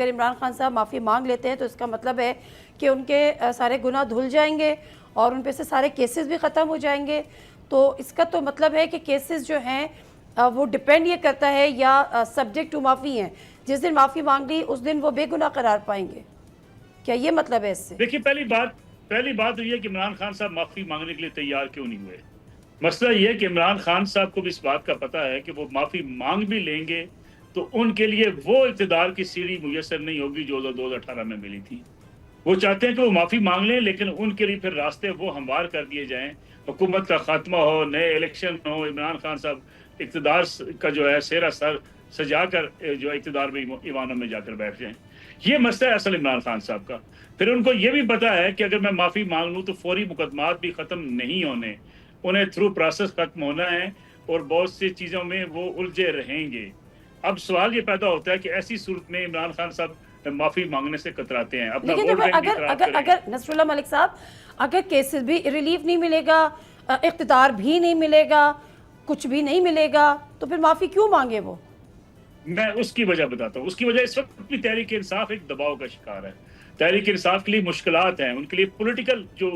اگر عمران خان صاحب معافی مانگ لیتے ہیں تو اس کا مطلب ہے کہ ان کے سارے گناہ دھل جائیں گے اور ان پہ سے سارے کیسز بھی ختم ہو جائیں گے. تو اس کا تو مطلب ہے کہ کیسز جو ہیں وہ ڈیپینڈ یہ کرتا ہے یا سبجیکٹ ٹو معافی ہیں. جس دن معافی مانگ لی اس دن وہ بے گناہ قرار پائیں گے. کیا یہ مطلب ہے اس سے؟ دیکھیے پہلی بات یہ ہے کہ عمران خان صاحب معافی مانگنے کے لیے تیار کیوں نہیں ہوئے. مسئلہ یہ ہے کہ عمران خان صاحب کو بھی اس بات کا پتہ ہے کہ وہ معافی مانگ بھی لیں گے تو ان کے لیے وہ اقتدار کی سیڑھی میسر نہیں ہوگی جو 2018 میں ملی تھی. وہ چاہتے ہیں کہ وہ معافی مانگ لیں لیکن ان کے لیے پھر راستے وہ ہموار کر دیے جائیں, حکومت کا خاتمہ ہو, نئے الیکشن ہو, عمران خان صاحب اقتدار کا جو ہے سیرا سر سجا کر جو اقتدار میں ایوانوں میں جا کر بیٹھ جائیں. یہ مسئلہ ہے اصل عمران خان صاحب کا. پھر ان کو یہ بھی پتا ہے کہ اگر میں معافی مانگ لوں تو فوری مقدمات بھی ختم نہیں ہونے, انہیں تھرو پروسیس ختم ہونا ہے اور بہت سی چیزوں میں وہ الجھے رہیں گے. اب سوال یہ پیدا ہوتا ہے کہ ایسی صورت میں عمران خان صاحب معافی مانگنے سے کتراتے ہیں. لیکن اگر نصر اللہ ملک صاحب اگر کیسز بھی ریلیف نہیں ملے گا, اقتدار بھی نہیں ملے گا, کچھ بھی نہیں ملے گا, تو پھر معافی کیوں مانگے وہ؟ میں اس کی وجہ بتاتا ہوں. اس کی وجہ اس وقت بھی تحریک انصاف ایک دباؤ کا شکار ہے. تحریک انصاف کے لیے مشکلات ہیں, ان کے لیے پولیٹیکل جو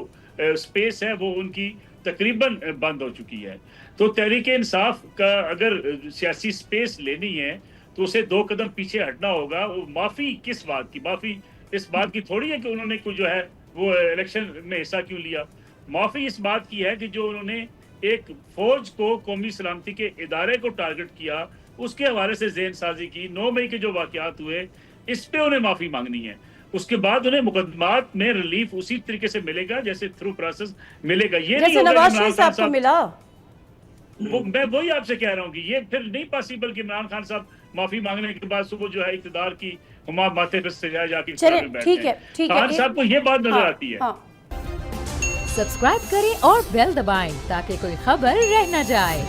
سپیس ہے وہ ان کی تقریباً بند ہو چکی ہے. تو تحریک انصاف کا اگر سیاسی سپیس لینی ہے تو اسے 2 قدم پیچھے ہٹنا ہوگا. وہ معافی کس بات کی؟ معافی اس بات کی تھوڑی ہے کہ انہوں نے کوئی جو ہے وہ الیکشن میں حصہ کیوں لیا. معافی اس بات کی ہے کہ جو انہوں نے ایک فوج کو, قومی سلامتی کے ادارے کو ٹارگٹ کیا, اس کے حوالے سے ذہن سازی کی, 9 مئی کے جو واقعات ہوئے اس پہ انہیں معافی مانگنی ہے. اس کے بعد انہیں مقدمات میں ریلیف اسی طریقے سے ملے گا جیسے تھرو پروسیس ملے گا. یہ نہیں ہوگا نواز شریف صاحب کو ملا. میں وہی آپ سے کہہ رہا ہوں کہ یہ پھر نہیں پاسبل کہ عمران خان صاحب معافی مانگنے کے بعد صبح جو ہے اقتدار کی ہمارے ماتھے پہ سجا جا کے ٹھیک ہے خان صاحب کو یہ بات نظر آتی ہے. سبسکرائب کریں اور بیل دبائیں تاکہ کوئی خبر رہ نہ جائے.